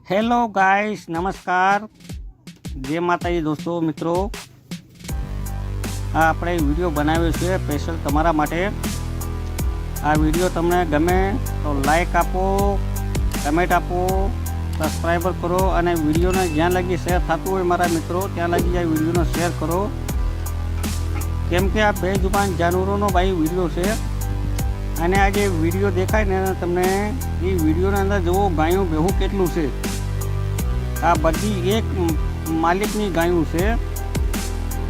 Hello guys, નમસ્કાર, જય માતાજી દોસ્તો મિત્રો. આ આપણે વિડીયો બનાવ્યો છે સ્પેશિયલ તમારા માટે. આ વિડીયો તમને ગમે તો લાઈક આપો, કમેન્ટ આપો, સબસ્ક્રાઈબર કરો અને વિડીયોને જ્યાં લગી શેર થતું હોય મારા મિત્રો ત્યાં લગી આ વિડીયોને શેર કરો. કેમ કે આ બેજુબાન જાનવરોનો ભાઈ વિડીયો છે અને આ જે વિડીયો દેખાય ને તમને એ વિડીયોની અંદર જુઓ ગાયું બેહું કેટલું છે. આ બધી એક માલિકની ગાયું છે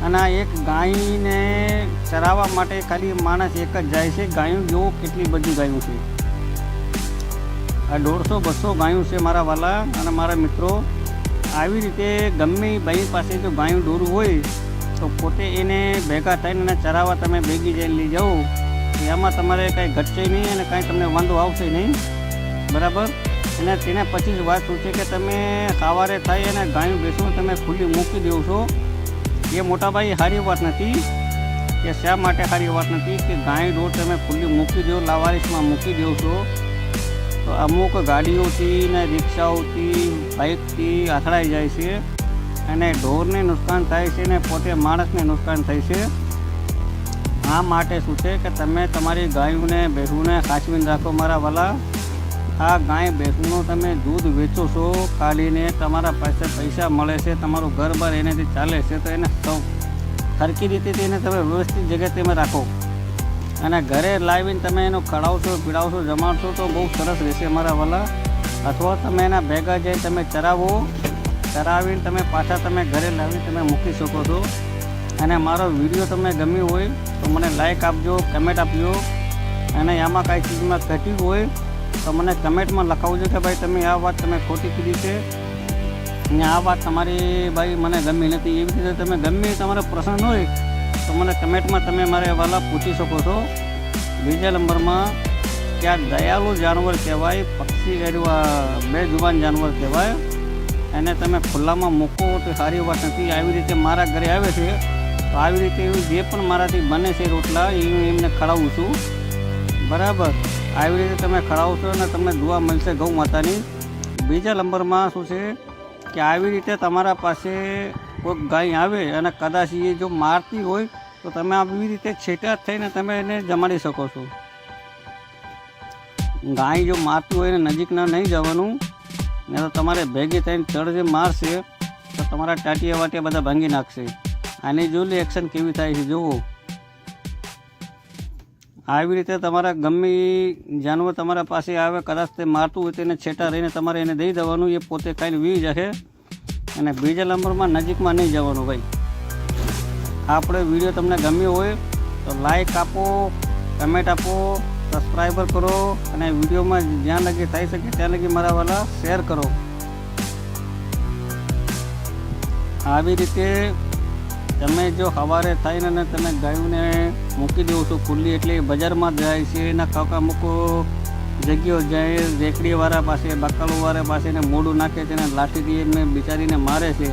અને આ એક ગાયને ચરાવવા માટે ખાલી માણસ એક જ જાય છે. ગાયું જુઓ કેટલી બધી ગાયું છે. આ 150-200 ગાયું છે મારા વાલા અને મારા મિત્રો. આવી રીતે ગમે ભાઈ પાસે જો ગાયું દોરું હોય તો પોતે એને ભેગા થઈને એને ચરાવવા તમે ભેગી જઈને લઈ જાઓ. એમાં તમારે કાંઈ ઘટશે નહીં અને કાંઈ તમને વાંધો આવશે નહીં, બરાબર. અને તેને પછી જ વાત શું છે કે તમે સવારે થાય અને ગાયું બેસું તમે ખુલ્લી મૂકી દો છો, એ મોટાભાઈ સારી વાત નથી. કે શા માટે સારી વાત નથી કે ગાય ઢોર તમે ખુલ્લી મૂકી દો, લાવારીસમાં મૂકી દો છો તો અમુક ગાડીઓથી ને રિક્ષાઓથી બાઇકથી અથડાઈ જાય છે અને ઢોરને નુકસાન થાય છે ને પોતે માણસને નુકસાન થાય છે. આ માટે શું છે કે તમે તમારી ગાયોને ભેંસોને સાચવીને રાખો મારા વાલા. આ ગાય ભેંસનું તમે દૂધ વેચો છો, કાઢીને તમારા પાસે પૈસા મળે છે, તમારું ઘર બાર એનાથી ચાલે છે, તો એને સરખી રીતે એને તમે વ્યવસ્થિત જગ્યાએ તમે રાખો અને ઘરે લાવીને તમે એનો ખવડાવશો, પીડાવશો, જમાડશો તો બહુ સરસ રહેશે મારા વાલા. અથવા તમે એના ભેગા જઈ તમે ચરાવો, ચરાવીને તમે પાછા તમે ઘરે લાવીને તમે મૂકી શકો છો. અને મારો વિડીયો તમને ગમ્યો હોય તો મને લાઈક આપજો, કમેન્ટ આપજો અને આમાં કાંઈ ચીજમાં ઘટ્યું હોય તો મને કમેન્ટમાં લખાવજો કે ભાઈ તમે આ વાત તમે ખોટી કીધી છે અને આ વાત તમારી ભાઈ મને ગમી નથી. એવી રીતે તમે ગમે તમારો પ્રશ્ન હોય તો મને કમેન્ટમાં તમે મારે વાલા પૂછી શકો છો. બીજા નંબરમાં કે આ દયાળુ જાનવર કહેવાય, પક્ષી બેજુબાન જાનવર કહેવાય અને તમે ખુલ્લામાં મૂકો તો સારી વાત નથી. આવી રીતે મારા ઘરે આવે છે તો આવી રીતે એવું જે પણ મારાથી બને છે રોટલા એ હું એમને ખવડાવું છું, બરાબર. આવી રીતે તમે ખવડાવશો અને તમને દુઆ મળશે ગૌ માતાની. બીજા નંબરમાં શું છે કે આવી રીતે તમારા પાસે કોઈક ગાય આવે અને કદાચ એ જો મારતી હોય તો તમે આવી રીતે છેટા થઈને તમે એને જમાડી શકો છો. ગાય જો મારતી હોય એને નજીકના નહીં જવાનું, ને તો તમારે ભેગી થઈને ચડ જે મારશે તો તમારા ટાટિયા વાટિયા બધા ભાંગી નાખશે. આની જોઈ એક્શન કેવી થાય છે જુઓ. આવી રીતે તમારા ગમે જાનવર તમારા પાસે આવે કદાચ તે મારતું હોય તો એને છેટા રહીને તમારે એને દઈ દેવાનું, એ પોતે ખાઈને વી જશે. અને બીજા નંબરમાં નજીકમાં નહીં જવાનું ભાઈ. આપણે વિડીયો તમને ગમ્યો હોય તો લાઈક આપો, કમેન્ટ આપો, સબસ્ક્રાઈબર કરો અને વિડીયોમાં જ્યાં લગી થઈ શકે ત્યાં લગી મારા વાલા શેર કરો. આવી રીતે તમે જો સવારે થઈને અને તમે ગાયોને મૂકી દો છો ખુલ્લી, એટલે બજારમાં જાય છે એના કાકા મૂકો જગ્યાઓ જાય, રેકડીવાળા પાસે, બકાલોવાળા પાસે એને મોઢું નાખે છે અને લાઠીથી એમને બિચારીને મારે છે.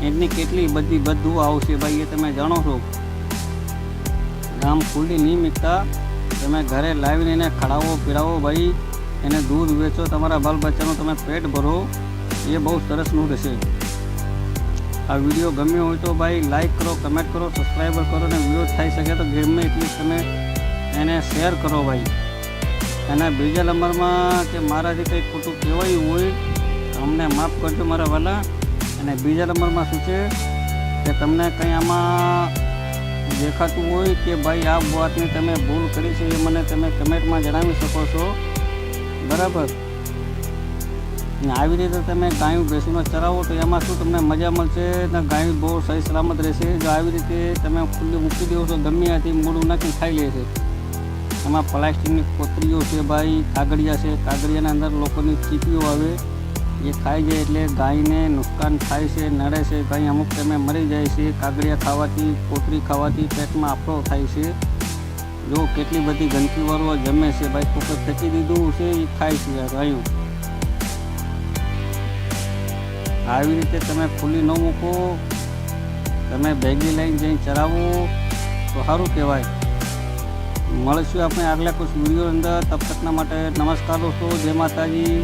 એમની કેટલી બધી બધું આવશે ભાઈ, એ તમે જાણો છો. આમ ખુલ્લી નહીં મૂકતા, તમે ઘરે લાવીને એને ખવડાવો, પીડાવો ભાઈ, એને દૂધ વેચો, તમારા બાલ બચ્ચાનું તમે પેટ ભરો, એ બહુ સરસનું રહેશે. આ વિડીયો ગમ્યો હોય તો ભાઈ લાઈક કરો, કમેન્ટ કરો, સબસ્ક્રાઈબર કરો અને વિડીયો થઈ શકે તો ગમે એટલી તમે એને શેર કરો ભાઈ. અને બીજા નંબરમાં કે મારાથી કંઈ ખોટું કહેવાયું હોય તો અમને માફ કરજો મારા વાલા. અને બીજા નંબરમાં શું છે કે તમને કંઈ આમાં દેખાતું હોય કે ભાઈ આ વાતની તમે ભૂલ કરી છે એ મને તમે કમેન્ટમાં જણાવી શકો છો, બરાબર. ને આવી રીતે તમે ગાયું ભેંસુને ચરાવો તો એમાં શું તમને મજા મળશે ને ગાયું બહુ સહી સલામત રહેશે. જો આવી રીતે તમે ખુલ્લી મૂકી દો છો ગમે ત્યાંથી મોડું નાખી ખાઈ લે છે. એમાં પ્લાસ્ટિકની કોથળીઓ છે ભાઈ, કાગળિયા છે, કાગળિયાના અંદર લોકોની ચીપીઓ આવે એ ખાઈ જાય એટલે ગાયને નુકસાન થાય છે, નડે છે. ગાય અમુક ટાઈમે મરી જાય છે કાગળિયા ખાવાથી, કોથળી ખાવાથી પેટમાં આફરો થાય છે. જો કેટલી બધી ગંદકીવાળું જમે છે ભાઈ, કોકે ફેંકી દીધું છે એ ખાય છે આ ગાયું. આવી રીતે તમે ખુલ્લી ન મૂકો, તમે ભેગી લઈને જઈને ચરાવો તો સારું કહેવાય. મળીશું આપણે આગલા કુછ વિડીયો અંદર. તબ તકના માટે નમસ્કાર દોસ્તો, જય માતાજી.